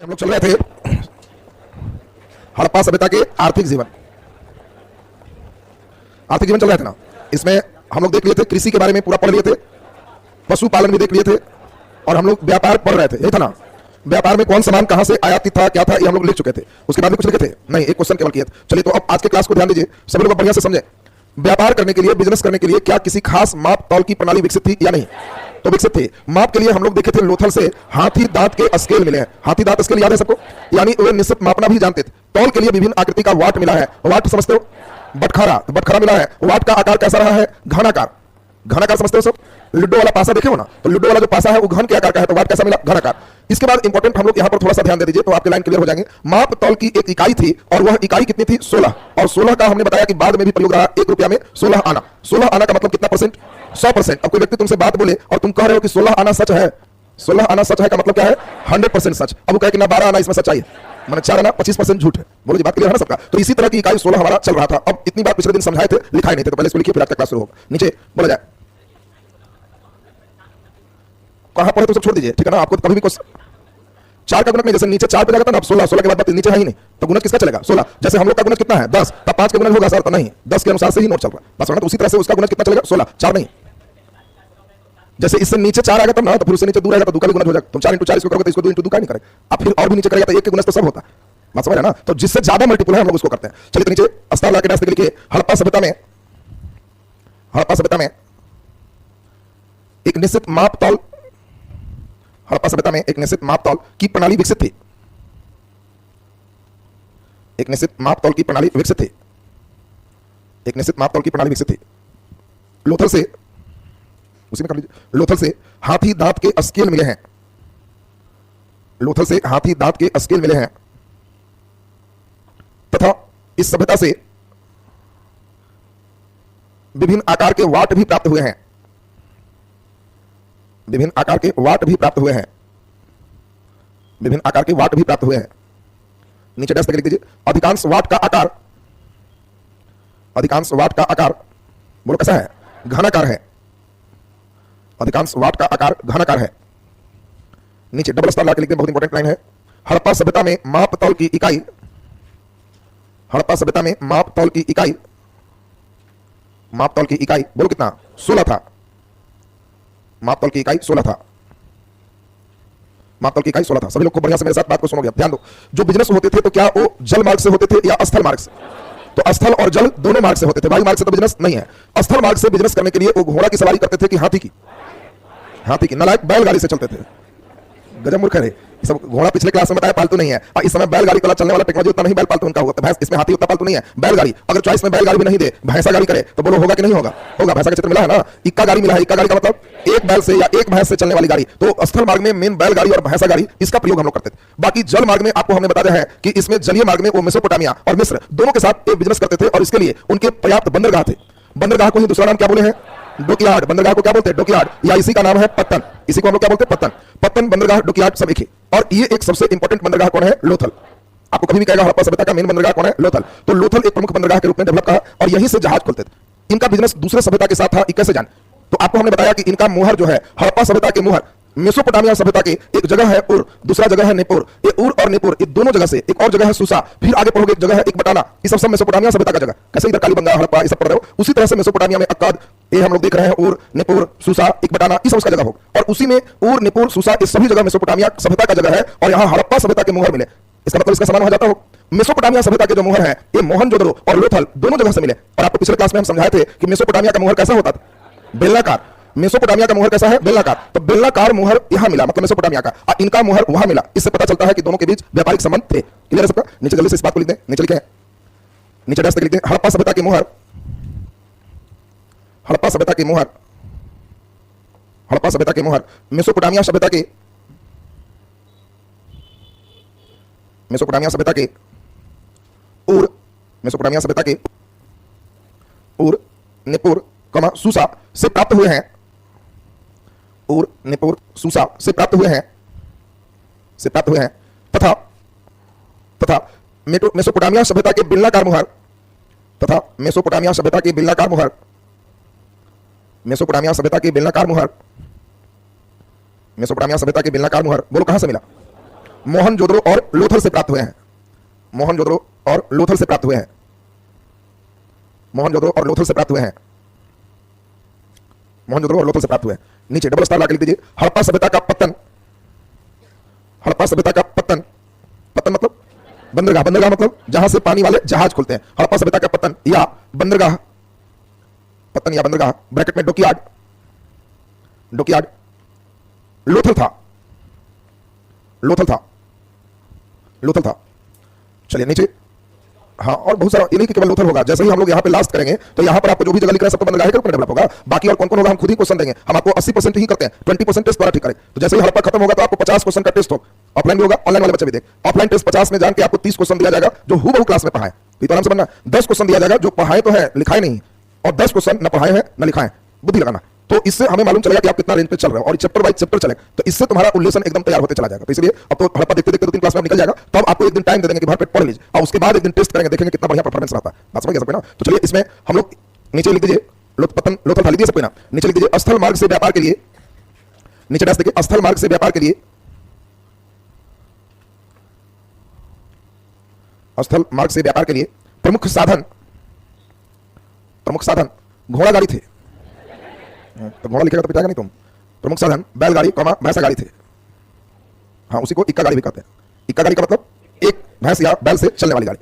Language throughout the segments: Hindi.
हम लोग चल रहे थे हड़प्पा सभ्यता के आर्थिक जीवन चल रहे थे ना। इसमें हम लोग देख लिए थे, कृषि के बारे में पूरा पढ़ लिए थे, पशुपालन भी देख लिए थे, और हम लोग व्यापार पढ़ रहे थे, यही था ना। व्यापार में कौन सामान कहां से आयातित था, क्या था, ये हम लोग लिख चुके थे। उसके बाद में कुछ लिखे थे नहीं, एक क्वेश्चन केवल किया। चलिए तो अब आज के क्लास को ध्यान दीजिए, सभी लोग बढ़िया से समझे। व्यापार करने के लिए, बिजनेस करने के लिए क्या किसी खास माप तौल की प्रणाली विकसित थी या नहीं? तो विकसित थी। माप के लिए हम लोग देखे थे लोथल से हाथी दांत के स्केल मिले हैं। हाथी दांत स्केल याद है सबको? यानी वे निश्चित मापना भी जानते थे। तौल के लिए विभिन्न आकृति का वाट मिला है। वाट समझते हो? बटखरा, तो बटखरा मिला है। वाट का आकार कैसा रहा है? घनाकार। घनाकार समझते हो सब? लूडो वाला पासा देखे हो ना, तो लूडो वाला जो पासा है वो घन के आकार का है, तो वाट कैसा मिला? घनाकार। इसके बाद इंपॉर्टेंट हम लोग यहां पर थोड़ा सा ध्यान दे दीजिए तो आपके लाइन क्लियर हो जाएंगे। माप तौल की एक इकाई थी और वह इकाई कितनी थी? 16। और 16 का हमने बताया कि बाद में भी प्रयोग रहा 1 रुपया में 16 आना। 16 आना का मतलब कितना परसेंट? 100%। अब कोई व्यक्ति तुमसे बात बोले और तुम कह रहे हो कि 16 आना सच है, 16 आना सच है का मतलब क्या है? 100% सच। अब वो कहे कि ना 12 आना इसमें सच्चाई है, मैंने 4 आना 25% झूठ है। बोलो जी, बात क्लियर है ना सबका? तो इसी तरह की इकाई 16 हमारा चल रहा था। अब इतनी बात पिछले दिन समझाए थे, लिखाए नहीं थे, तो पहले इसको लिखिए, फिर आज का क्लास शुरू होगा। नीचे बोला जाए, कहां पढ़े तो सब छोड़ दीजिए, ठीक है ना। आपको कभी भी 4 का गुणक में, जैसे नीचे 4 पे जाएगा ना, अब 16 के बाद नीचे है ही नहीं, तो गुणक किसका चलेगा? 16। जैसे हम लोग का गुणक कितना है? 10, तब 5 का गुणक होगा सर? तो नहीं, 10 के अनुसार से ही नोट चल रहा है बस, तो उसी तरह से उसका गुणक कितना चलेगा? 16, 4 नहीं। जैसे इससे नीचे 4 आएगा तब ना, तो फिर उससे नीचे 2 आएगा तो 2 का गुणक हो जाएगा। तुम 4 × 4 इसको करोगे तो इसको 2 × 2 का नहीं करेगा, आप फिर और भी नीचे करेगा तो 1 के गुणक तो सब होता है, बात समझ रहे ना। तो जिससे ज्यादा मल्टीपल है हम लोग उसको करते हैं। चलिए तो नीचे अस्तर ला के डाल के लिखिए, हड़प्पा सभ्यता में एक निश्चित माप तौल, हड़प्पा सभ्यता में एक निश्चित माप तौल की प्रणाली विकसित थी। एक निश्चित माप तौल की प्रणाली विकसित थी। एक निश्चित माप तौल की प्रणाली विकसित थी। लोथल से, उसी में कर लीजिए, लोथल से हाथी दांत के स्केल मिले हैं। लोथल से हाथी दांत के स्केल मिले हैं तथा इस सभ्यता से विभिन्न आकार के वाट भी प्राप्त हुए हैं। विभिन्न आकार के वाट भी प्राप्त हुए हैं। विभिन्न आकार के वाट भी प्राप्त हुए हैं। नीचे डैश तक लिख दीजिए, अधिकांश वाट का आकार, अधिकांश वाट का आकार बोलो कैसा है? घनाकार है। अधिकांश वाट का आकार घनाकार है। नीचे डबल स्टार लाके लिख दें, बहुत इंपॉर्टेंट लाइन है। हड़प्पा सभ्यता में माप तौल की इकाई, हड़प्पा सभ्यता में माप तौल की इकाई, माप तौल की इकाई बोलो कितना? 16 था। माप तौल की इकाई 16 था। माप तौल की इकाई 16 था। सभी लोग को बढ़िया से मेरे साथ बात को सुनोगे, ध्यान दो। जो बिजनेस होते थे तो क्या वो जल मार्ग से होते थे या स्थल मार्ग से? तो स्थल और जल दोनों मार्ग से होते थे। वायु मार्ग से तो बिजनेस नहीं है। स्थल मार्ग से बिजनेस करने के लिए वो घोड़ा की सवारी करते थे कि हाथी की? हाथी की। नालायक बैलगाड़ी से चलते थे। गजब मूर्ख है। सब घोड़ा पिछले क्लास में बताया पालतू नहीं है, और इस समय बैलगाड़ी वाला चलने वाला टेक्नोलॉजी उतना नहीं बैल पालतू उनका होगा। भैंस, इसमें हाथी उतना पालतू नहीं है, बैलगाड़ी। अगर चॉइस में बैलगाड़ी भी नहीं दे, भैंसा गाड़ी करे तो बोलो होगा कि नहीं होगा? होगा। भैंसा का चित्र मिला है ना, इक्का गाड़ी मिला है। इक्का गाड़ी का मतलब एक बैल से या एक भैंस से चलने वाली गाड़ी। तो स्थल मार्ग में मेन बैलगाड़ी और भैंसा गाड़ी, इसका प्रयोग हम लोग करते थे। बाकी जल मार्ग में आपको हमने बता दिया है कि इसमें जलीय मार्ग में वो मेसोपोटामिया और मिस्र दोनों के साथ एक बिजनेस करते थे, और इसके लिए उनके पर्याप्त बंदरगाह थे। बंदरगाह को ही दूसरा नाम क्या बोले हैं? डॉकयार्ड। बंदरगाह को क्या बोलते हैं? डॉकयार्ड, या इसी का नाम है पत्तन। इसी को हम लोग क्या बोलते हैं? पत्तन। पत्तन, बंदरगाह, डॉकयार्ड सब एक ही। और ये एक सबसे इंपॉर्टेंट बंदरगाह कौन है? लोथल। आपको कभी भी कहेगा हड़प्पा सभ्यता का मेन बंदरगाह कौन है? लोथल। तो लोथल एक प्रमुख बंदरगाह के रूप में डेवलप करा, और यहीं से जहाज खोलते थे। इनका बिजनेस दूसरे सभ्यता के साथ था, कैसे जान? तो आपको हमने बताया कि इनका मुहर जो है, हड़प्पा सभ्यता के मुहर मेसोपोटामिया सभ्यता के एक जगह है उर, दूसरा जगह है नेपुर। ये उर और नेपुर, ये दोनों जगह से, एक और जगह है सुसा, फिर आगे पढ़ोगे एक जगह है एक बटाना। ये सब मेसोपोटामिया सभ्यता का जगह। कैसे इधर कालीबंगा, हड़प्पा ये सब पढ़ रहे हो, उसी तरह से मेसोपोटामिया में अक्काद, ये हम लोग देख रहे हैं, उर, नेपुर, सुसा, एक बटाना, ये सब उसका जगह हो। और उसी में उर, नेपुर, सुसा, ये सभी जगह मेसोपोटामिया सभ्यता का जगह है, और यहाँ हड़प्पा सभ्यता के मुहर मिले। इसका मतलब इसका समान हो जाता हो। मेसोपोटामिया सभ्यता के जो मुहर है, ये मोहनजोदड़ो और लोथल दोनों जगह से मिले। और आपको पिछले क्लास में हम समझाए थे कि मेसोपोटामिया का मुहर कैसा होता था? बेलनाकार। मेसोपोटामिया का मुहर कैसा है? बेलनाकार। तो बेलनाकार मुहर यहां मिला, मतलब मेसोपोटामिया का, और इनका मुहर वहां मिला। इससे पता चलता है कि दोनों के बीच व्यापारिक संबंध थे। क्लियर है सबका? नीचे जल्दी से इस बात को लिख दें। नीचे लिखे, नीचे डैश तक लिख दें, हड़प्पा सभ्यता के मुहर, हड़प्पा सभ्यता के मुहर, हड़प्पा सभ्यता के मुहर मेसोपोटामिया सभ्यता के, मेसोपोटामिया सभ्यता के उर, मेसोपोटामिया सभ्यता के उर, नेपुर, सुसा से प्राप्त हुए हैं। उर, नेपुर, सुसा से प्राप्त हुए हैं, से प्राप्त हुए हैं तथा तथा मेसोपोटामिया सभ्यता के बेलनाकार मुहर, तथा मेसोपोटामिया सभ्यता के बेलनाकार मुहर, मेसोपोटामिया सभ्यता के बेलनाकार मुहर, मेसोपोटामिया सभ्यता के बेलनाकार मुहर बोलो कहां से मिला? मोहनजोदड़ो और लोथल से प्राप्त हुए हैं। मोहनजोदड़ो और लोथल से प्राप्त हुए हैं। मोहनजोदड़ो और लोथल से प्राप्त हुए हैं। मोहनजोदड़ो और लोथल से प्राप्त हुए हैं। नीचे डबल स्टार लगा लिख दीजिए। हड़प्पा सभ्यता का पतन। हड़प्पा सभ्यता का पतन, पतन मतलब बंदरगाह, बंदरगाह मतलब जहां से पानी वाले जहाज खुलते हैं। हड़प्पा सभ्यता का पतन या बंदरगाह, पतन या बंदरगाह, ब्रैकेट में डॉकयार्ड, डॉकयार्ड लोथल था, लोथल था, लोथल था। चलिए नीचे, हाँ, और बहुत सारा, ये नहीं कि केवल लोथल होगा। जैसे ही हम लोग यहाँ पे लास्ट करेंगे तो यहाँ पर आपको जो भी जगह लिख रहा है सब तो बंदरगाह के ऊपर डेवलप होगा। बाकी और कौन कौन होगा हम खुद ही क्वेश्चन देंगे। हम आपको 80% ही करते हैं, 20% टेस्ट द्वारा ठीक करें। तो जैसे ही हड़प्पा खत्म होगा तो आपको 50 क्वेश्चन का टेस्ट हो, ऑफलाइन भी होगा, ऑनलाइन वाले बच्चे भी देख। ऑफलाइन टेस्ट 50 में जान के आपको 30 क्वेश्चन दिया जाएगा जो हूबहू क्लास में पढ़ाए। तो आराम से बनना। 10 क्वेश्चन दिया जाएगा जो पढ़ाए तो है लिखाए नहीं, और 10 क्वेश्चन न पढ़ाए हैं न लिखाए, बुद्धि लगाना। तो इससे हमें मालूम चलेगा कि आप कितना रेंज पे चल रहे हो, और चैप्टर वाइज चैप्टर चले तो इससे तुम्हारा उल्लेसन एकदम तैयार होते चला जाएगा। तो इसलिए अब तो हड़प्पा देखते देखते 2-3 क्लास में निकल जाएगा। तो अब आपको एक दिन टाइम दे देंगे कि भर पेट पढ़ लीजिए, और उसके बाद एक दिन टेस्ट करेंगे, देखेंगे कितना बढ़िया परफॉर्मेंस रहता है। बात समझ गए सबको ना? तो चलिए इसमें हम लोग नीचे लिख दीजिए पतन, लोथल था, लिख दीजिए सबको ना। नीचे लिख दीजिए स्थल मार्ग से व्यापार के लिए, नीचे डैश देखिए, स्थल मार्ग से व्यापार के लिए, स्थल मार्ग से व्यापार के लिए प्रमुख साधन, प्रमुख साधन घोड़ा गाड़ी थे। तो घोड़ा लिखेगा तो पिटाएगा नहीं तुम। प्रमुख साधन बैलगाड़ी, भैंसा गाड़ी थे। हाँ, उसी को इक्का गाड़ी भी कहते हैं। इक्का गाड़ी का मतलब एक भैंस या बैल से चलने वाली गाड़ी।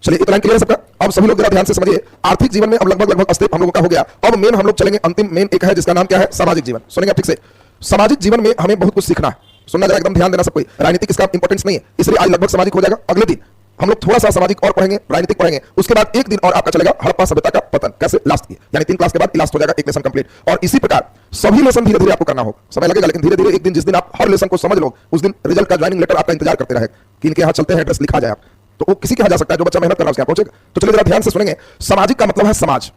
चलिए इतना क्लियर है सबका? अब सभी लोग जरा ध्यान से समझिए। आर्थिक जीवन में अब लगभग स्टेप हम लोगों का हो गया। अब मेन हम लोग चलेंगे, अंतिम मेन एक है जिसका नाम क्या है? सामाजिक जीवन। सुनेंगे ठीक से? सामाजिक जीवन में हमें बहुत कुछ सीखना है। सुनना जरा, एकदम ध्यान देना सब कोई। राजनीतिक इसका इंपॉर्टेंस नहीं है, इसलिए आज लगभग सामाजिक हो जाएगा। अगले दिन हम लोग थोड़ा सा सामाजिक और पढ़ेंगे, राजनीतिक पढ़ेंगे। उसके बाद एक दिन और आपका चलेगा हड़प्पा सभ्यता का पतन कैसे लास्ट किया, यानी 3 क्लास के बाद लास्ट हो जाएगा एक लेसन कंप्लीट। और इसी प्रकार सभी लेसन धीरे धीरे आपको करना होगा। समय लगेगा, लेकिन धीरे धीरे एक दिन, जिस दिन आप हर लेसन को समझ लो, उस दिन रिजल्ट का ज्वाइनिंग लेटर आपका इंतजार करते रहे कि इनके यहाँ चलते हैं, एड्रेस लिखा जाए आप। तो वो किसी के यहाँ जा सकता है, जो बच्चा मेहनत कर रहा है उसके यहाँ पहुंचेगा। तो चलिए जरा ध्यान से सुनेंगे। सामाजिक का मतलब है समाज।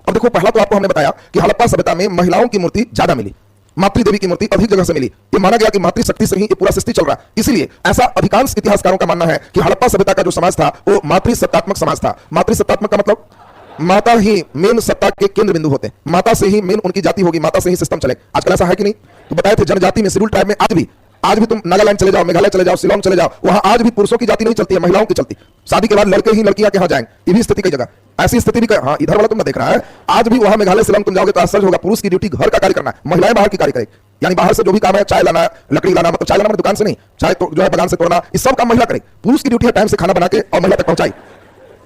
अब देखो, पहला तो आपको हमने बताया कि हड़प्पा सभ्यता में महिलाओं की मूर्ति ज्यादा मिली, मातृ देवी की मूर्ति अधिक जगह से मिली। ये माना गया कि मातृशक्ति से ही ये पूरा सृष्टि चल रहा है। इसलिए ऐसा अधिकांश इतिहासकारों का मानना है कि हड़प्पा सभ्यता का जो समाज था वो मातृसत्तात्मक समाज था। मातृसत्तात्मक का मतलब माता ही मेन सत्ता के केंद्र बिंदु होते हैं, माता से ही मेन उनकी जाति होगी, माता से ही सिस्टम चले। आजकल ऐसा है कि नहीं? तो बताए थे जनजाति में, शेड्यूल ट्राइब में आज भी तुम नागालैंड चले जाओ, मेघालय चले जाओ, शिलोंग चले जाओ, वहां आज भी पुरुषों की जाति नहीं चलती है, महिलाओं की चलती। शादी के बाद लड़के ही लड़कियां के यहाँ जाएंगे, ये भी स्थिति कई जगह ऐसी स्थिति भी। हाँ, इधर वाला तुमने देख रहा है, आज भी वहां मेघालय शिलोंग तुम जाओगे तो आश्चर्य होगा, पुरुष की ड्यूटी घर का कार्य करना है, महिलाएं बाहर की कार्य करेगी। यानी बाहर से जो भी काम है, चाय लाना, लकड़ी लाना, मतलब चाय लाना दुकान से नहीं, चाय तो जो है बगान से तोड़ना, इस सब काम महिला करेगी। पुरुष की ड्यूटी है टाइम से खाना बना के और महिला तक पहुंचाई।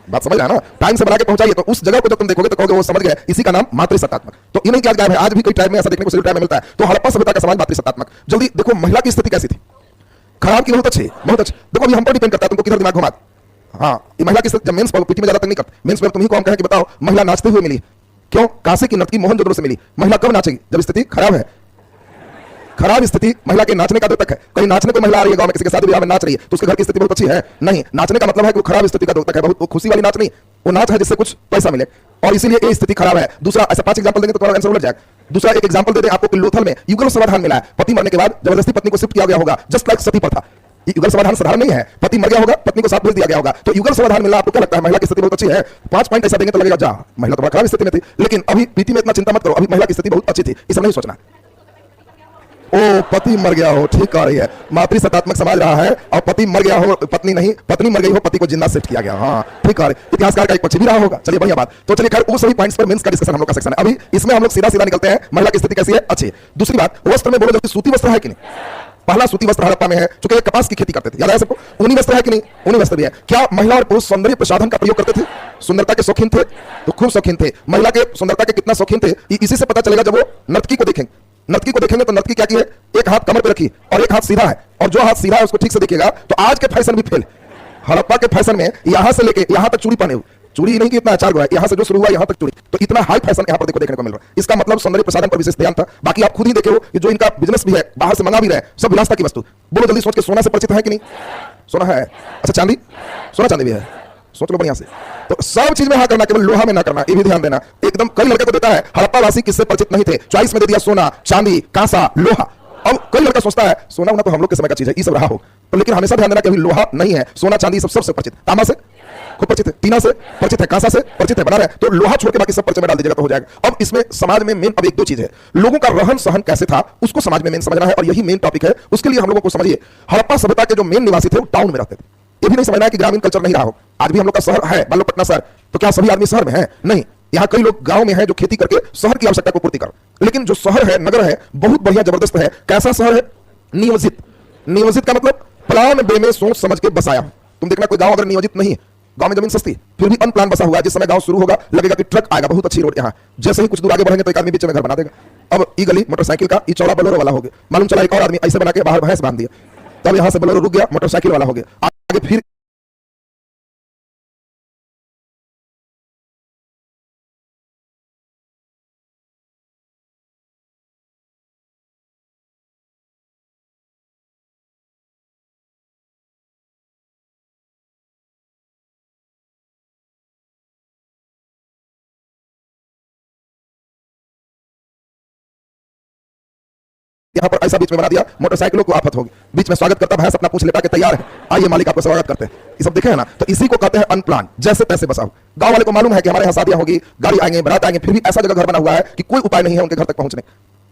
बात समझ रहा है ना? टाइम से बना के पहुंचाइए, तो उस जगह को जब तुम देखोगे तो कहोगे वो समझ गए, इसी का नाम मातृसत्तात्मक। तो इन्हीं क्या गायब है, आज भी कई ट्राइब में ऐसा देखने को, शेड्यूल ट्राइब में मिलता है। तो हड़प्पा सभ्यता का समाज मातृसत्तात्मक। जल्दी देखो महिला की स्थिति कैसी थी, खराब की बहुत अच्छी, बहुत अच्छी। देखो अभी हम पर डिपेंड करता है तुमको किधर दिमाग घुमा। हाँ, ये महिला की स्थिति जब मेंस पीटी में ज्यादा तक नहीं करते, मेंस में तुम ही को हम कहें कि बताओ महिला नाचते हुए मिली, क्यों? काशी की नर्तकी मोहनजोदड़ो से मिली। महिला कब नाचेगी? जब स्थिति खराब है। खराब स्थिति महिला के नाचने का द्योतक है। कहीं नाचने को महिला आ रही है गांव में, किसी के शादी ब्याह में नाच रही है, तो उसके घर की स्थिति बहुत अच्छी है? नहीं, नाचने का मतलब है कि वो खराब स्थिति का द्योतक है, बहुत वो खुशी वाली नाच नहीं, वो नाच है जिससे कुछ पैसा मिले, और इसीलिए ये स्थिति खराब है। दूसरा, ऐसा 5 एग्जांपल देंगे तो तुम्हारा आंसर उलझ जाएगा। दूसरा एक एग्जांपल दे दें आपको कि लोथल में युगल समाधान मिला है। पति मरने के बाद जबरदस्ती पत्नी को शिफ्ट किया गया होगा, जस्ट लाइक सती प्रथा। युगल समाधान साधारण नहीं है, पति मर गया होगा, पत्नी को साथ भेज दिया गया होगा, तो युगल समाधान मिला। आपको क्या लगता है महिला की स्थिति बहुत अच्छी है? 5 पॉइंट ऐसा देंगे तो लगेगा जा महिला तो खराब स्थिति में थी। लेकिन अभी पीटी में इतना चिंता मत करो, अभी महिला की स्थिति बहुत अच्छी थी, इस नहीं सोचना। ओ पति मर गया हो, ठीक आ रही है, मातृसत्तात्मक समाज रहा है, और पति मर गया हो, पत्नी नहीं, पत्नी मर गई हो, पति को जिंदा शिफ्ट किया गया। हाँ ठीक आ रही, इतिहासकार का एक पक्ष भी रहा होगा। चलिए बढ़िया बात। तो चलिए खैर वो सभी पॉइंट्स पर मेंस का डिस्कशन हम लोग का सेक्शन है। अभी इसमें हम लोग सीधा सीधा निकलते हैं, महिला की स्थिति कैसी है? अच्छी। दूसरी बात, वस्त्र में बोलो जल्दी, सूती वस्त्र है कि नहीं? पहला सूती वस्त्र हड़प्पा में है, चूंकि ये कपास की खेती करते थे, याद है सबको? ऊनी वस्त्र है कि नहीं? ऊनी वस्त्र भी है। क्या महिला और पुरुष सौंदर्य प्रसाधन का प्रयोग करते थे? सुंदरता के शौकीन थे? तो खूब शौकीन थे। महिला के सुंदरता के कितना शौकीन थे इसी से पता चलेगा जब वो नर्तकी को देखेंगे। नर्तकी को देखेंगे तो नर्तकी क्या की है? एक हाथ कमर पे रखी और एक हाथ सीधा है, और जो हाथ सीधा है उसको ठीक से देखिएगा तो आज के फैशन भी फेल। हड़प्पा के फैशन में यहां से लेके यहां तक चूड़ी पहने हुए, चूड़ी नहीं कि इतना 4 गो है, यहां से जो शुरू हुआ यहां तक चूड़ी, तो इतना हाई फैशन यहां पर देखो देखने को मिल रहा है। इसका मतलब सौंदर्य प्रसाधन पर विशेष ध्यान था। बाकी आप खुद ही देखो कि जो इनका बिजनेस भी है, बाहर से मंगा भी रहे, सब विलासता की वस्तु। बोलो जल्दी सोच के, सोना से परिचित है कि नहीं? सोना है। अच्छा चांदी? सोना चांदी भी है, सोच लो बढ़िया से। तो सब चीज में हाँ करना, केवल लोहा में ना करना, ये भी ध्यान देना। एकदम कई लड़के को देता है, हड़प्पा वासी किससे परिचित नहीं थे, चॉइस में दे दिया सोना, चांदी, कांसा, लोहा। अब कई लड़का सोचता है सोना वोना तो हम लोग के समय का चीज है, ये सब रहा हो, तो लेकिन हमेशा ध्यान देना कि अभी लोहा नहीं है, सोना चांदी सब सबसे परिचित। तांबा से खूब परिचित है, टीना से परिचित है, कांसा से परिचित है, बना रहे, तो लोहा छोड़ के बाकी सब परिचय में डाल दीजिएगा तो हो जाएगा। अब इसमें समाज में मेन अब एक दो चीज है, लोगों का रहन सहन कैसे था उसको समाज में मेन समझना है, और यही मेन टॉपिक है। उसके लिए हम लोगों को समझिए, हड़प्पा सभ्यता के जो मेन निवासी थे वो टाउन में रहते थे। ये भी नहीं समझना है कि ग्रामीण कल्चर नहीं रहा हो। आज भी हम लोग का शहर है, मान लो पटना शहर, तो क्या सभी आदमी शहर में है? नहीं, यहाँ कई लोग गांव में हैं जो खेती करके शहर की आवश्यकता को पूर्ति कर। लेकिन जो शहर है, नगर है, बहुत बढ़िया जबरदस्त है। कैसा शहर है? नियोजित। नियोजित का मतलब प्लान बे में सोच समझ के बसाया। तुम देखना कोई गांव अगर नियोजित नहीं है, गांव में जमीन सस्ती फिर भी अनप्लान बसा हुआ है, जिस समय गांव शुरू होगा लगेगा कि ट्रक आएगा, बहुत अच्छी रोड यहाँ, जैसे ही कुछ दूर आगे बढ़ेंगे तो एक आदमी बीच में घर बना देगा। अब ये गली मोटरसाइकिल का, ये चौड़ा बोलेरो वाला हो गया, मालूम चला एक और आदमी ऐसे बना के बाहर भैंस बांध दिया, तब यहां से बोलेरो रुक गया, मोटरसाइकिल वाला हो गया, आगे फिर यहाँ पर ऐसा बीच में बना दिया, मोटरसाइकिलों को आफत होगी, बीच में स्वागत करता भैंस अपना पूछ लेटा के तैयार है, आइए मालिक आपका स्वागत करते हैं। ये सब देखे है ना, तो इसी को कहते हैं अनप्लान, जैसे तैसे बसा हो। गांव वाले को मालूम है कि हमारे यहाँ शादियां होगी, गाड़ी आएंगे, बारात आएंगे, फिर भी ऐसा जगह घर बना हुआ है कि कोई उपाय नहीं है उनके घर तक पहुंचने।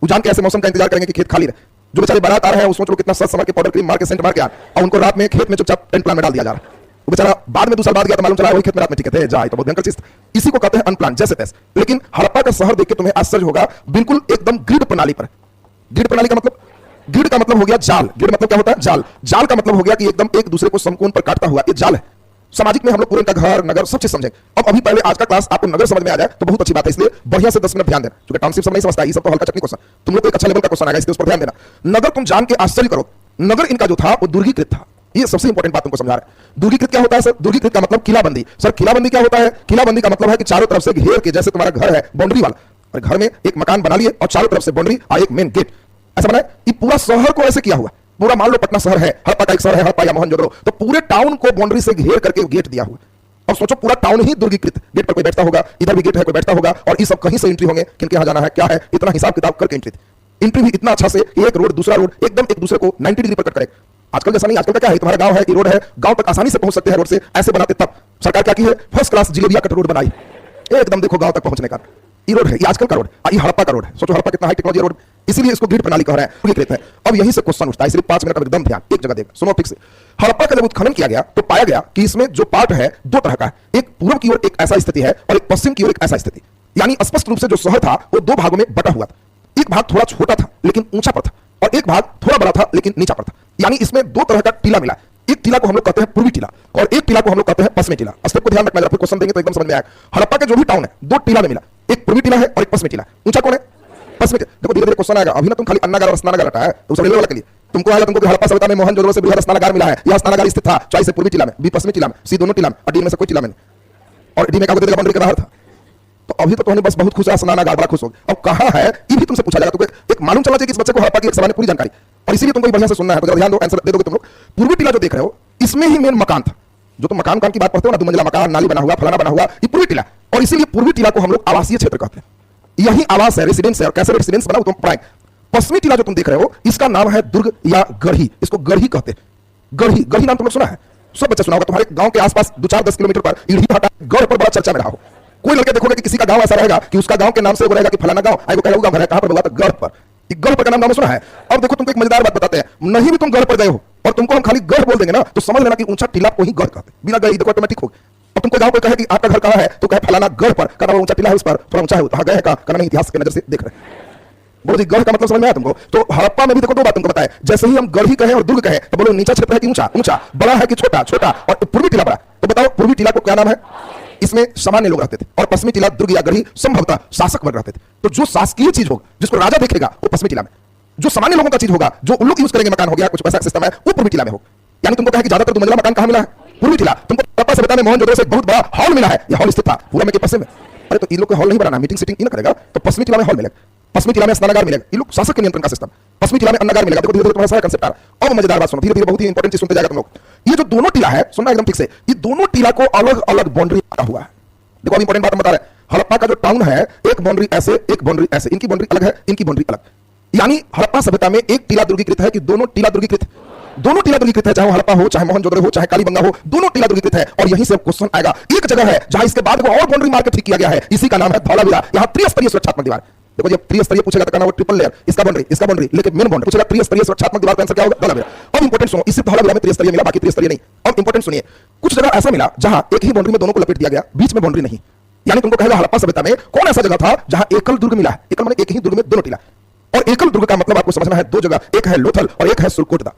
वो जान के ऐसे मौसम का इंतजार करेंगे कि खेत खाली रहे। जो बेचारे बारात आ रहे हैं, सोच लो कितना सच समझ के पाउडर क्रीम मार के सेंट मार के और उनको रात में खेत में चुपचाप टेंट प्लान में डाल दिया जा रहा है। वो बेचारा बाद में 2 साल बाद गया तो मालूम चला वही खेत में रात में टिके थे, जाए तो बहुत भयंकर चीज। इसी को कहते हैं अनप्लान, जैसे तैसे। लेकिन हड़प्पा का शहर देख के तुम्हें आश्चर्य होगा, बिल्कुल एकदम ग्रिड प्रणाली पर। ग्रिड प्रणाली का मतलब, ग्रिड का मतलब हो गया जाल। ग्रिड मतलब क्या होता है? जाल। जाल का मतलब हो गया कि एकदम एक दूसरे को समकोण पर काटता हुआ, ये जाल है। सामाजिक में हम लोग पूरे का घर नगर सब चीज समझेंगे। अब अभी पहले आज का क्लास आपको नगर समझ में आ जाए तो बहुत अच्छी बात है, इसलिए बढ़िया से 10 मिनट ध्यान देना, क्योंकि टाउनशिप सब नहीं समझता, ये सब तो हल्का चटनी क्वेश्चन, तुम लोग को एक अच्छा लेवल का क्वेश्चन आएगा, इसके उस पर ध्यान देना। नगर तुम जान के आश्चर्य करो, नगर इनका जो था वो दुर्गीकृत था। ये सबसे इंपॉर्टेंट बात तुमको समझा रहा है। दुर्गीकृत क्या होता है सर? दुर्गीकृत का मतलब किलाबंदी। सर किलाबंदी क्या होता है? किलाबंदी का मतलब है कि चारों तरफ से घेर के, जैसे तुम्हारा घर है बाउंड्री वाला, और घर में एक मकान बना लिए और चारों तरफ से बाउंड्री और एक मेन गेट, ऐसा बना है। ये पूरा शहर को ऐसे किया हुआ, पूरा मान लो पटना शहर है, हड़प्पा का एक शहर है, हड़प्पा या मोहनजोदड़ो, तो पूरे टाउन को बाउंड्री से घेर करके गेट दिया हुआ। अब सोचो पूरा टाउन ही दुर्गीकृत, गेट पर कोई बैठता होगा, इधर भी गेट है कोई बैठता होगा, और ये सब कहीं से एंट्री होंगे, किनके यहाँ जाना है क्या है, इतना हिसाब किताब करके एंट्री भी इतना अच्छा से, एक रोड दूसरा रोड एकदम एक दूसरे को 90 डिग्री पर कट करे। आजकल जैसा नहीं, आजकल का क्या है, तुम्हारा गांव है, रोड है, गांव तक आसानी से पहुंच सकते हैं रोड से, ऐसे बनाते। तब सरकार क्या की है, फर्स्ट क्लास जिलेबिया कट रोड बनाई, एकदम देखो गांव तक पहुंचने का ये रोड है, ये आजकल का रोड, ये हड़प्पा का रोड है। सोचो हड़प्पा कितना हाई टेक्नोलॉजी रोड, इसीलिए इसको ग्रिड प्रणाली कह रहे हैं। अब यहीं से क्वेश्चन उठता है, इसलिए 5 मिनट में एकदम ध्यान, एक जगह देखो, सुनो ठीक से। हड़प्पा का जब उत्खनन किया गया तो पाया गया कि इसमें जो पार्ट है 2 तरह का है, एक पूर्व की ओर एक ऐसा स्थिति है और एक पश्चिम की ओर एक ऐसा स्थिति। यानी स्पष्ट रूप से जो शहर था वो 2 भागों में बटा हुआ था। एक भाग थोड़ा छोटा था लेकिन ऊंचा पर था, और एक भाग थोड़ा बड़ा था लेकिन नीचा पर था। यानी इसमें 2 तरह का टीला मिला। एक टीला को हम लोग कहते हैं पूर्वी टीला और एक टीला को हम लोग कहते हैं पश्चिमी टीला। स्टेप को ध्यान रखना, जब क्वेश्चन देंगे तो एकदम समझ में आएगा। हड़प्पा के जो भी टाउन है 2 टीला में मिला, एक पूर्वी टीला है और एक पश्चिमी टीला। ऊंचा कौन है? पश्चिमी। देखो धीरे धीरे क्वेश्चन आएगा, अभी ना तुम खाली अन्नागार और स्नानागार हटा है तो सब लेवल वाला के लिए तुमको आएगा, तुमको हड़प्पा सभ्यता में मोहनजोदड़ो से बृहद स्नानागार मिला है, यह स्नानागार स्थित था, चॉइस है पूर्वी टीला में, बी पश्चिमी टीला में, सी दोनों टीला में, और डी में से कोई टीला में नहीं। और डी में क्या बोलते बाउंड्री के बाहर था। तो अभी तो तुमने बस बहुत खुश है, स्नानागार बड़ा खुश हो गए। अब कहां है ये भी तुमसे पूछा जाएगा, तो एक मालूम चला चाहिए कि इस बच्चे को हड़प्पा की एक सामान्य पूरी जानकारी, और इसीलिए तुमको बढ़िया से सुनना है। तो ध्यान दो, आंसर दे दोगे तुम लोग। पूर्वी टीला जो देख रहे हो इसमें ही मेन मकान था, जो तुम मकान की बात करते हो ना, 2 मंजिला मकान, नाली बना हुआ, फलाना बना हुआ, ये पूर्वी टीला। और इसीलिए पूर्वी टीला को हम लोग आवासीय क्षेत्र कहते हैं, यही आवास है, रेसिडेंस है, और कैसे रेसिडेंस बना तुम पढ़ाएंगे। पश्चिमी टीला जो तुम देख रहे हो इसका नाम है दुर्ग या गढ़ी, इसको गढ़ी कहते हैं। गढ़ी, गढ़ी नाम तुम लोग सुना है, सब बच्चे सुना होगा। तुम्हारे गांव के आसपास 2-4-10 किलोमीटर पर ईढ़ी भाटा गढ़ पर बड़ा चर्चा में रहा हो। कोई लड़के देखोगे कि किसी का गांव ऐसा रहेगा कि उसका गांव के नाम से रहेगा कि फलाना गांव, आएगा कहेगा गांव है कहां पर होगा, तो गढ़ पर। गढ़ पर का नाम सुना है। अब देखो तुमको एक मजेदार बात बताते हैं, नहीं भी तुम गढ़ पर गए हो और तुमको हम खाली गढ़ बोल देंगे ना तो समझ लेना कि ऊंचा टीला को ही गढ़ कहते हैं, बिना गढ़ी देखो ऑटोमेटिक हो। और तुमको गांव पर कहे कि आपका घर कहां है तो कहे फलाना गढ़ पर, कहना ऊंचा टीला है उस पर, थोड़ा ऊंचा है, कहां गए का कहना नहीं, इतिहास के नजर से देख रहे हैं। बोलो जी गढ़ का मतलब समझ में आया तुमको? तो हड़प्पा में भी देखो 2 बात तुमको बताए, जैसे ही हम गढ़ी कहें और दुर्ग कहें तो बोलो नीचा क्षेत्र है कि ऊंचा, ऊंचा, बड़ा है कि छोटा, छोटा, और पूर्वी टीला बड़ा। तो बताओ पूर्वी टीला को क्या नाम है? इसमें सामान्य लोग रहते थे, और पश्चिमी टीला दुर्ग या गढ़ी संभवतः शासक वर्ग रहते थे। तो जो शासकीय चीज होगा, जिसको राजा देखेगा, वो पश्चिमी टीला में, जो सामान्य लोगों का चीज होगा, जो उन लोग यूज करेंगे, मकान हो गया, कुछ पैसा सिस्टम है, वो पूर्वी टीला में होगा। यानी तुमको कहे कि ज्यादातर 2 मंजिला मकान कहां मिला है? पूर्वी टीला। तुमको हड़प्पा सभ्यता में मोहनजोदड़ो से बहुत बड़ा हॉल मिला है, ये हॉल स्थित था पूरा में के पश्चिम में। अरे तो इन लोग को हॉल नहीं बनाना, मीटिंग सीटिंग इन करेगा तो पश्चिमी टीला में हॉल मिलेगा, पश्चिमी टीला में स्नानागार मिलेगा, ये लोग शासक के नियंत्रण का सिस्टम। पश्चिमी टीला में अन्नागार मिलेगा। देखो धीरे धीरे तुम्हारा सारा कांसेप्ट आ रहा है। अब मजेदार बात सुनो, धीरे धीरे बहुत ही इंपॉर्टेंट चीज सुनते जाएगा तुम लोग। ये जो दोनों टीला है, सुनना एकदम ठीक से, ये दोनों टीला को अलग अलग बाउंड्री बना हुआ है। देखो अब इंपॉर्टेंट बात हम बता रहे हैं, हड़प्पा का जो टाउन है, एक बाउंड्री ऐसे, एक बाउंड्री ऐसे, इनकी बाउंड्री अलग है, इनकी बाउंड्री अलग। यानी हड़प्पा सभ्यता में एक टीला दुर्गीकृत है कि दोनों टीला दुर्गीकृत, दोनों टीला दुर्गीकृत है, चाहे हड़प्पा हो, चाहे मोहनजोदड़ो हो, चाहे कालीबंगा हो, दोनों टीला दुर्गीकृत है। और यहीं से क्वेश्चन आएगा। एक जगह है जहां इसके बाद और बाउंड्री मार के ठीक किया गया है, इसी का नाम है धौलावीरा। यहां त्रिस्तरीय सुरक्षात्मक दीवार। देखो जब त्रिस्तरीय पूछेगा तो कहना वो ट्रिपल लेयर, इसका बाउंड्री, लेकिन मेन बाउंड्री पूछेगा त्रिस्तरीय सुरक्षात्मक दीवार का आंसर क्या होगा? धौलावीरा। अब इंपॉर्टेंट सुनो, इससे धौलावीरा में त्रिस्तरीय मिला, बाकी त्रिस्तरीय नहीं। अब इंपॉर्टेंट सुनिए, कुछ जगह ऐसा मिला जहां एक ही बाउंड्री में दोनों को लपेट दिया गया, बीच में बाउंड्री नहीं। यानी तुमको कहेगा हड़प्पा सभ्यता में कौन ऐसा जगह था जहां एकल दुर्ग मिला है? एकल माने एक ही दुर्ग में दोनों टीला। और एकल दुर्ग का मतलब आपको समझना है दो जगह, एक है लोथल और एक है सुरकोटदा।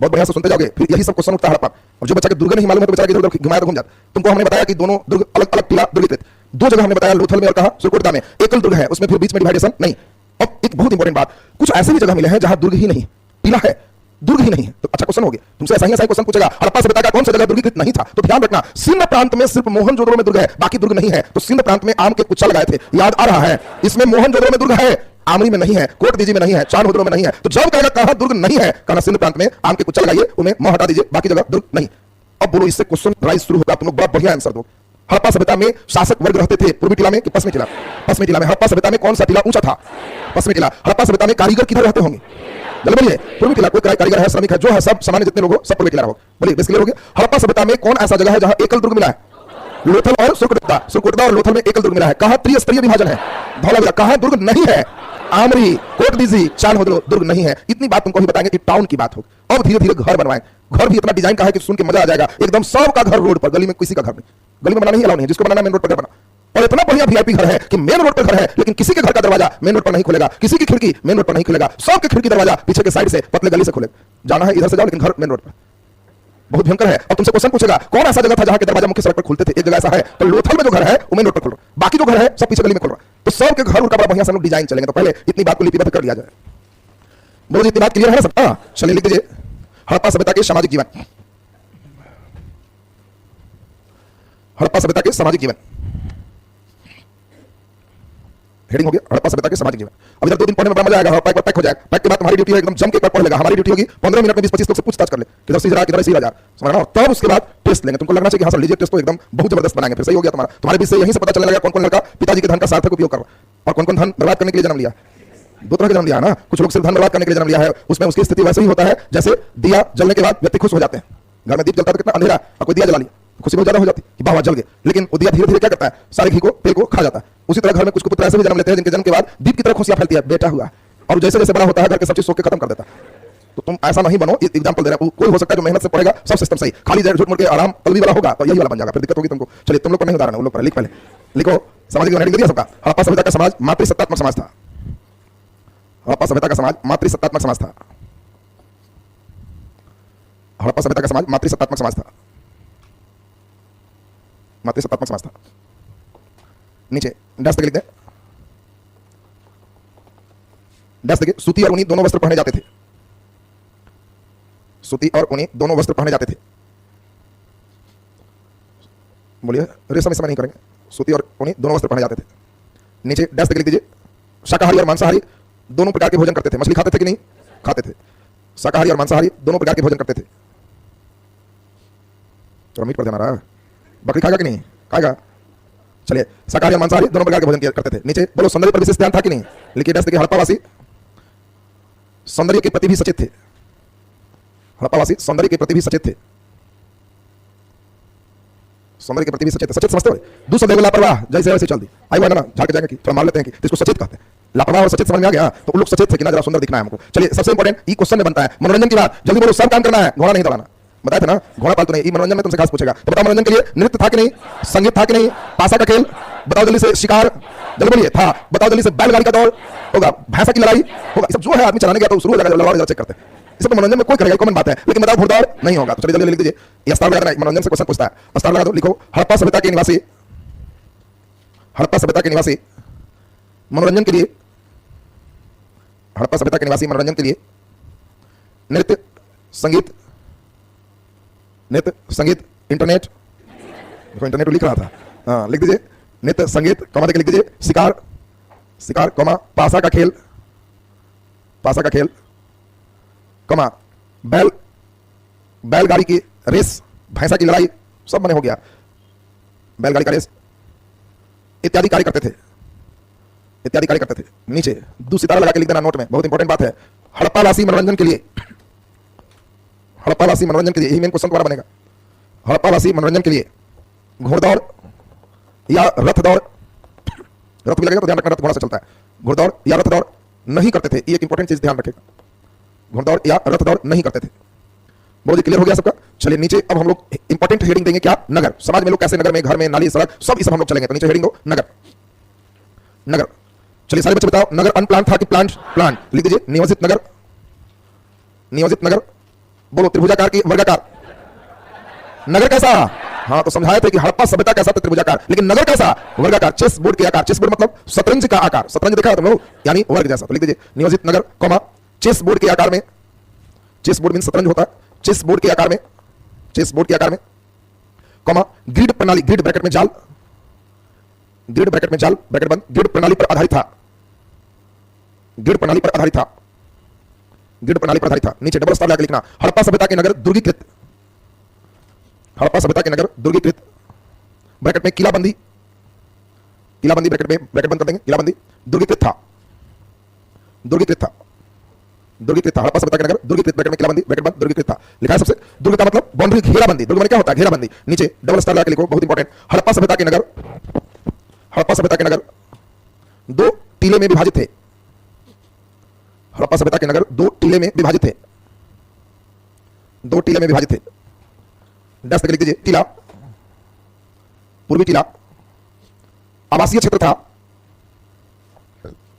बहुत बढ़िया से सुनते जाओगे, फिर यही सब क्वेश्चन उठता है हड़प्पा। और जो बच्चा के दुर्ग नहीं मालूम है तो बेचारा इधर उधर घुमाया तो घूम जाता। तुमको हमने बताया कि दोनों दुर्ग अलग अलग टीला दुर्गीकृत, दो जगह हमने बताया, लोथल में और कहा सुरकोटदा में। एकल दुर्ग है, उसमें फिर बीच में डिवाइडेशन नहीं। अब एक बहुत इंपॉर्टेंट बात, कुछ ऐसे भी जगह मिले हैं जहां दुर्ग ही नहीं, टीला है, दुर्ग ही नहीं है। तो अच्छा क्वेश्चन हो गया, तुमसे ऐसा ही क्वेश्चन पूछेगा हड़प्पा सभ्यता का कौन सा जगह दुर्गीकृत नहीं था? तो ध्यान रखना, सिंध प्रांत में सिर्फ मोहनजोदड़ो में दुर्ग है, बाकी दुर्ग नहीं है। तो सिंध प्रांत में आम के कुच्चा लगाए थे, याद आ रहा है? इसमें मोहनजोदड़ो में दुर्ग है, आमरी में नहीं है, कोटदीजी में नहीं है, चांदहोदड़ो में नहीं है। तो जब कहेगा कहां दुर्ग नहीं है, कहना सिंध प्रांत में आम के कुच्चा लगाइए, उन्हें म हटा दीजिए, बाकी जगह दुर्ग नहीं। अब बोलो, इससे क्वेश्चन राइज शुरू होगा, तुम लोग बड़ा बढ़िया आंसर दो। हड़प्पा सभ्यता में शासक वर्ग रहते थे पूर्वी टीला में कि पश्चिमी टीला? पश्चिमी टीला में। हड़प्पा सभ्यता में कौन सा टीला ऊंचा था? पश्चिमी टीला। हड़प्पा सभ्यता में कारीगर किधर रहते होंगे? जल्दी बोलिए। पूर्वी टीला। कोई कारीगर है, श्रमिक है, जो है सब सामान्य जितने लोग हो सब पूर्वी टीला रहो। बोलिए, बेस क्लियर हो गया? हड़प्पा सभ्यता में कौन ऐसा जगह है जहां एकल दुर्ग मिला है? लोथल और सुरकोटदा। सुरकोटदा और लोथल में एकल दुर्ग मिला है। कहां त्रिस्तरीय विभाजन है? धौलावीरा। कहां दुर्ग नहीं है? आमरी, कोटदीजी, चांदहोदड़ो दुर्ग नहीं है। इतनी बात तुमको ही बताएंगे कि टाउन की बात हो। अब धीरे धीरे घर बनवाएं। घर भी इतना डिजाइन का है कि सुन के मजा आ जाएगा। एकदम सबका घर रोड पर, गली में किसी का घर नहीं। गली में बनाना नहीं अलाउ नहीं है, जिसको बनाना मेन रोड पर बना। और इतना बढ़िया वीआईपी घर है कि मेन रोड पर घर है, लेकिन किसी के घर का दरवाजा मेन रोड पर नहीं खुलेगा, किसी की खिड़की मेन रोड पर नहीं खुलेगा, सबके खिड़की दरवाजा पीछे के साइड से पतले गली से खुलेगा। जाना है इधर से जाओ, लेकिन घर मेन रोड पर। बहुत भयंकर है। और तुमसे क्वेश्चन पूछेगा कौन ऐसा जगह था जहां के दरवाजा मुख्य सड़क पर खुलते थे? एक जगह ऐसा है। तो लोथल में जो घर है वो मेन रोड पर खुल रहा, बाकी जो घर है सब पीछे गली में खुल रहा। तो सबके घर उनका बड़ा बढ़िया से हम लोग डिजाइन चलेंगे। तो पहले इतनी बात को लिपिबद्ध कर लिया जाए। बोलो, इतनी बात क्लियर है ना सब? हाँ, चलिए लिख दीजिए, हड़प्पा सभ्यता के सामाजिक जीवन। हड़प्पा सभ्यता के सामाजिक जीवन हेडिंग हो गया, हड़प्पा सभ्यता के सामाजिक जीवन। अब इधर 2 दिन पढ़ने में बड़ा मजा आएगा। हड़प्पा एक बार पैक हो जाएगा, पैक के बाद तुम्हारी ड्यूटी है एकदम जम के एक बार पढ़ लेगा। हमारी ड्यूटी होगी 15 मिनट में 20-25 लोग से पूछताछ कर ले, किधर से जरा किधर से जा, समझ रहा? तब उसके बाद टेस्ट लेंगे। तुमको लगना चाहिए कि हाँ सर लीजिए टेस्ट, तो एकदम बहुत जबरदस्त बनाएंगे। फिर सही हो गया तुम्हारा। तुम्हारे बीच से यहीं से पता चलने लगा कौन कौन लड़का पिताजी के धन का सार्थक उपयोग कर रहा है और कौन कौन धन बर्बाद करने के लिए जन्म लिया। दो तरह का जन्म लिया है ना। कुछ लोग सिर्फ धन बर्बाद करने के लिए जन्म लिया है, उसमें उसकी स्थिति वैसे ही होता है जैसे दिया जलने के बाद व्यक्ति खुश हो जाते हैं। घर में दीप जलता तो कितना अंधेरा, और कोई दिया जला लिया, खुशी बहुत ज्यादा हो जाती है कि बाबा जल गए। लेकिन वो दिया धीरे धीरे क्या करता है? सारे घी को, तेल को खा जाता है। उसी तरह घर में कुछ पुत्र ऐसे भी जन्म लेते हैं जिनके जन्म के बाद दीप की तरह खुशियां फैलती है, बेटा हुआ। और जैसे जैसे बड़ा होता है घर के सब चीज सोच के खत्म कर देता है। तो तुम ऐसा नहीं बनो। एग्जांपल दे रहा हूं, कोई हो सकता है जो मेहनत से पढ़ेगा सब सिस्टम सही, खाली झूठ मूठ के आराम कलवी वाला होगा तो यही वाला बन जाएगा, फिर दिक्कत होगी तुमको। चलिए तुम लोग को नहीं उदाहरण है, वो लोग पर लिख पहले लिखो। सामाजिक हेडिंग दिया सबका। हड़प्पा सभ्यता का समाज मातृसत्तात्मक समाज था। हड़प्पा सभ्यता का समाज मातृसत्तात्मक समाज था। हड़प्पा सभ्यता का समाज मातृसत्तात्मक समाज था। मातृसत्तात्मक समाज था। नीचे डैश लिख दें, डैश देखिए। सूती और ऊनी दोनों वस्त्र पहने जाते थे। सूती और ऊनी दोनों वस्त्र पहने जाते थे। बोलिए, रेशम इस समय नहीं करेंगे। सूती और ऊनी दोनों वस्त्र पहने जाते थे। नीचे डैश लिख दीजिए। शाकाहारी और मांसाहारी दोनों प्रकार के भोजन करते थे। मछली खाते थे कि नहीं? खाते थे। शाकाहारी और मांसाहारी दोनों प्रकार के भोजन करते थे। तो मीट पर ध्यान आ रहा है। बकरी खाएगा कि नहीं? खाएगा। चलिए, शाकाहारी और मांसाहारी दोनों प्रकार के भोजन करते थे। नीचे बोलो, सौंदर्य पर विशेष ध्यान था कि नहीं? लिखिए डैश देखिए। हड़प्पावासी सौंदर्य के प्रति भी सचेत थे। हड़प्पावासी सौंदर्य के प्रति भी सचेत थे। सौंदर्य के प्रति भी सचेत थे। सचेत समझते हो? दूसरा देखो, लापरवाह जैसे वैसे चल दी। आई वो है ना, झाड़ के जाएंगे कि थोड़ा मार लेते हैं कि इसको सचेत कहते हैं। लापरवाह और सचेत समझ में आ गया। तो उन लोग सचेत थे कि ना जरा सुंदर दिखना है हमको। चलिए, सबसे इंपॉर्टेंट ये क्वेश्चन में बनता है मनोरंजन की बात। जल्दी बोलो, सब काम करना है, घोड़ा नहीं दौड़ाना। बताया था ना, घोड़ा पालतू नहीं। मनोरंजन में तुमसे खास पूछेगा तो बताओ, मनोरंजन के लिए नृत्य था कि नहीं? संगीत था कि नहीं? पासा का खेल बताओ जल्दी से। शिकार जल्दी बोलिए, था। बताओ जल्दी से। बैलगाड़ी का दौड़ होगा, भैंसा की लड़ाई होगा। सब जो है आदमी चलाने गया तो शुरू हो जाएगा, लड़ाई चेक करते हैं। इसे तो मनोरंजन में कोई करेगा, कॉमन बात है। लेकिन बताओ घुड़दौड़ नहीं होगा। तो चलिए जल्दी लिख दीजिए। ये अस्तार लगा देना, मनोरंजन से क्वेश्चन पूछता है। अस्तार लगा दो, लिखो। हड़प्पा सभ्यता के निवासी, हड़प्पा सभ्यता के निवासी मनोरंजन के लिए, हड़प्पा सभ्यता के निवासी मनोरंजन के लिए नृत्य, संगीत, नृत्य, संगीत, इंटरनेट। देखो इंटरनेट लिख रहा था। हाँ, लिख दीजिए। नृत्य, संगीत, कमा देके लिख दीजिए। शिकार, शिकार, कमा, पासा का खेल, पासा का खेल, कमा, बैलगाड़ी की रेस, भैंसा की लड़ाई, सब बने हो गया। बैलगाड़ी का रेस इत्यादि कार्य करते थे, इत्यादि कार्य करते थे। नीचे दो सितारा लगा के लिख देना नोट में, बहुत इंपॉर्टेंट बात है। हड़प्पावासी मनोरंजन के लिए, हड़प्पावासी मनोरंजन के लिए, यही मेन क्वेश्चन दोबारा बनेगा। हड़प्पावासी मनोरंजन के लिए घोड़दौड़ या रथ दौड़, रथ भी लगेगा तो ध्यान रखना, रथ घोड़ा से चलता है, घोड़दौड़ या रथ दौड़ नहीं करते थे। ये एक इंपॉर्टेंट चीज ध्यान रखेगा, घोड़दौड़ या रथ दौड़ नहीं करते थे। बोलो जी क्लियर हो गया सबका? चलिए नीचे अब हम लोग इंपॉर्टेंट हेडिंग देंगे, क्या? नगर। समाज में लोग कैसे नगर में, घर में, नाली, सड़क, सब इस हम लोग चलेंगे। तो नीचे हेडिंग दो नगर, नगर। चलिए सारे बच्चे बताओ, नगर अनप्लान था कि प्लांट? प्लांट। लिख दीजिए नियोजित नगर, नियोजित नगर। बोलो त्रिभुजाकार की वर्गाकार? नगर कैसा? हाँ तो समझाए थे कि हड़प्पा सभ्यता कैसा था, त्रिभुजाकार, लेकिन नगर कैसा? वर्गाकार। चेस बोर्ड के आकार, चेस बोर्ड मतलब शतरंज का आकार, शतरंज देखा है तुम लोग, यानी वर्ग जैसा। तो लिख दीजिए नियोजित नगर, कॉमा चेस बोर्ड के आकार में, चेस बोर्ड मीन शतरंज होता है, चेस बोर्ड के आकार में, चेस बोर्ड के आकार में, कॉमा ग्रिड प्रणाली, ग्रिड ब्रैकेट में जाल, ग्रिड ब्रैकेट में जाल, ब्रैकेट बंद, ग्रिड प्रणाली पर आधारित था, ग्रिड प्रणाली पर आधारित था, ग्रिड प्रणाली पर आधारित था। नीचे डबल स्टार लगा लिखना, हड़प्पा सभ्यता के नगर दुर्गीकृत, हड़प्पा सभ्यता के नगर दुर्गीकृत, ब्रैकेट में किलाबंदी, किलाबंदी ब्रैकेट में, ब्रैकेट बंद कर देंगे, किलाबंदी, दुर्गीकृत था, दुर्गीकृत था, दुर्गीकृत था, हड़प्पा सभ्यता के नगर दुर्गीकृत, ब्रैकेट में किलाबंदी, ब्रैकेट बंद, दुर्गीकृत था। लिखा है सबसे, दुर्ग का मतलब बाउंड्री, घेराबंदी। दुर्ग में क्या होता है? घेराबंदी। नीचे डबल स्टार लगा के लिखो, बहुत इंपॉर्टेंट, हड़प्पा सभ्यता के नगर, हड़प्पा सभ्यता के नगर दो टीले में विभाजित थे, हड़प्पा सभ्यता के नगर दो टीले में विभाजित थे, दो टीले में विभाजित थे। डैश तक लिख दीजिए, टीला, पूर्वी टीला आवासीय क्षेत्र था,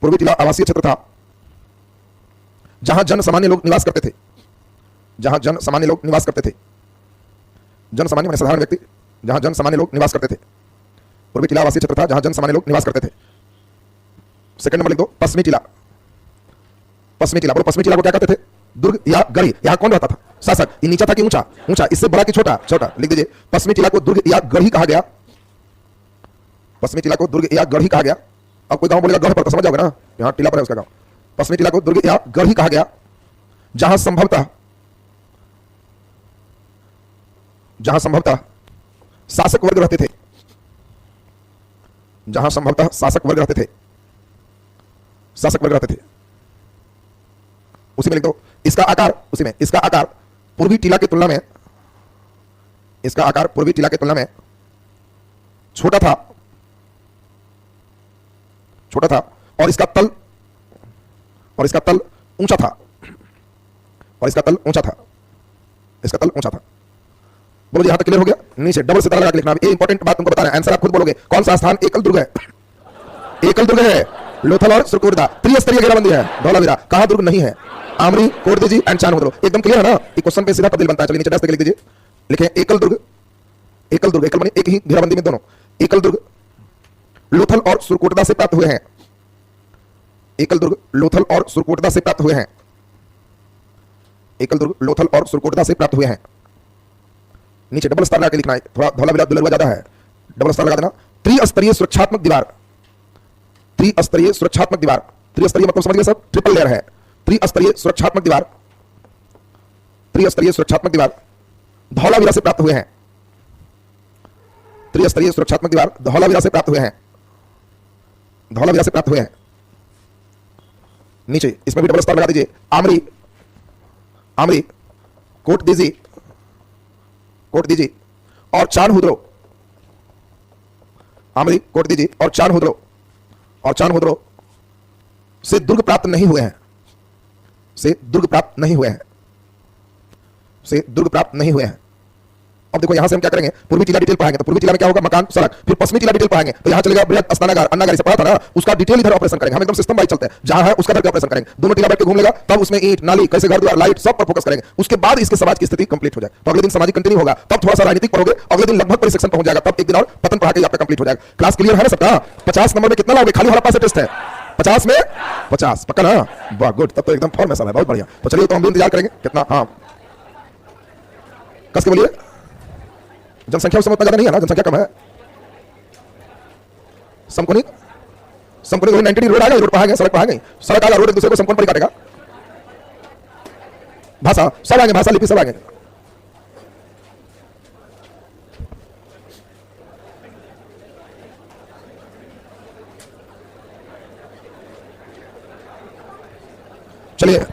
पूर्वी टीला आवासीय क्षेत्र था, जहां जन सामान्य लोग निवास करते थे, जहां जन सामान्य लोग निवास करते थे, जन सामान्य माने साधारण व्यक्ति, जहां जन सामान्य लोग निवास करते थे। पूर्वी टीला आवासीय क्षेत्र था जहां जन सामान्य लोग निवास करते थे। सेकंड नंबर लिख दो, पश्चिमी टीला, पश्चिमी टीला। बोलो पश्चिमी टीला को क्या कहते थे? दुर्ग या गढ़ी। यहां कौन रहता था? शासक। ये नीचा था कि ऊंचा? ऊंचा। इससे बड़ा कि छोटा? छोटा। लिख दीजिए पश्चिमी टीला को दुर्ग या गढ़ी कहा गया, पश्चिमी टीला को दुर्ग या गढ़ी कहा गया। अब कोई गांव बोलेगा गढ़ पर, तो समझ जाओगे ना, यहां टीला पर है उसका गांव। पश्चिमी टीला को दुर्ग या गढ़ी कहा गया जहां संभवतः, जहां संभवतः शासक वर्ग रहते थे, जहां संभवतः शासक वर्ग रहते थे, शासक वर्ग रहते थे। उसी में लिख दो, इसका आकार, उसी में इसका आकार पूर्वी टीला की तुलना में, इसका आकार पूर्वी टीला की तुलना में छोटा था, छोटा था, और इसका तल, और इसका तल ऊंचा था, और इसका तल ऊंचा था, इसका तल ऊंचा था। बोलो जी यहां तक क्लियर हो गया? नीचे डबल सितारा लगा के लिखना। ये इंपॉर्टेंट बात तुमको बता रहे हैं, आंसर आप खुद बोलोगे। कौन सा स्थान एकल दुर्ग है? एकल दुर्ग है लोथल और सुरकोटदा। त्रिस्तरीय घेराबंदी है धौलावीरा। कहां दुर्ग नहीं है? आमरी, कोटदीजी एंड चानहोद्रो। एकदम क्लियर है ना? ये क्वेश्चन पे सीधा तब्दील बनता है। चलिए नीचे डैश लिख दीजिए, लिखें एकल दुर्ग, एकल दुर्ग, एकल माने एक ही घेराबंदी में दोनों, एकल दुर्ग लोथल और सुरकोटदा से प्राप्त हुए हैं, एकल दुर्ग लोथल और सुरकोटदा से प्राप्त हुए हैं, एकल दुर्ग लोथल और सुरकोटदा से प्राप्त हुए हैं। नीचे डबल स्टार लगा के लिखना है, थोड़ा धौलावीरा दुलरुआ ज्यादा है, डबल स्टार लगा देना। त्रिस्तरीय सुरक्षात्मक दीवार, त्रिस्तरीय सुरक्षात्मक दीवार, त्रिस्तरीय मतलब समझ गए सब? ट्रिपल लेयर है। त्रिस्तरीय सुरक्षात्मक दीवार, त्रिस्तरीय सुरक्षात्मक दीवार धौलावीरा से प्राप्त हुए हैं, त्रिस्तरीय सुरक्षात्मक दीवार धौलावीरा से प्राप्त हुए हैं, धौलावीरा से प्राप्त हुए हैं। नीचे इसमें भी डबल स्टार लगा दीजिए, आमरी, आमरी, कोटदीजी, कोटदीजी और चानहोद्रो, आमरी, कोटदीजी और चानहोद्रो, और चानहोद्रो से दुर्ग प्राप्त नहीं हुए हैं, से दुर्ग प्राप्त नहीं हुए हैं, से दुर्ग प्राप्त नहीं हुए हैं। अब देखो यहां से हम क्या करेंगे, पूर्वी टीला डिटेल पढ़ाएंगे, तो पूर्वी टीला में क्या होगा? मकान, सड़क। फिर पश्चिमी टीला डिटेल पढ़ाएंगे, तो यहां चलेगा बृहत अस्नागार, अन्नागार से पढ़ा था ना, उसका डिटेल इधर ऑपरेशन करेंगे। हम एकदम सिस्टम वाइज चलते हैं, जहां है उसका करके ऑपरेशन करेंगे। दोनों टीला बैठ के घूम लेगा, तब उसमें ईंट, नाली, कैसे घर द्वार, लाइट, सब पर फोकस करेंगे। उसके बाद इसके समाज की स्थिति कंप्लीट हो जाए, तो अगले दिन सामाजिक कंटिन्यू होगा, तब थोड़ा सा राजनीतिक पढ़ोगे, अगले दिन लगभग परिसेक्शन पहुंच जाएगा, तब एक दिन और पतन पढ़ा के आपका कंप्लीट हो जाएगा। क्लास क्लियर है ना सबका? 50 नंबर में कितना लाओगे? खाली हड़प्पा से टेस्ट है, 50 में 50 पक्का ना? वाह गुड, तब तो एकदम फॉर्म में सब है, बहुत बढ़िया। तो चलिए तो हम भी इंतजार करेंगे कितना। हाँ कस के बोलिए, जनसंख्या उस समय उतना ज्यादा नहीं है ना, जनसंख्या कम है। समकोनिक, समकोनिक 90 रोड आ गई, रोड पर आ गए, सड़क पर आ गई, सड़क आ गया, रोड एक दूसरे को समकोण पर काटेगा। भाषा सब आएंगे, भाषा लिपि सब आएंगे। चलिए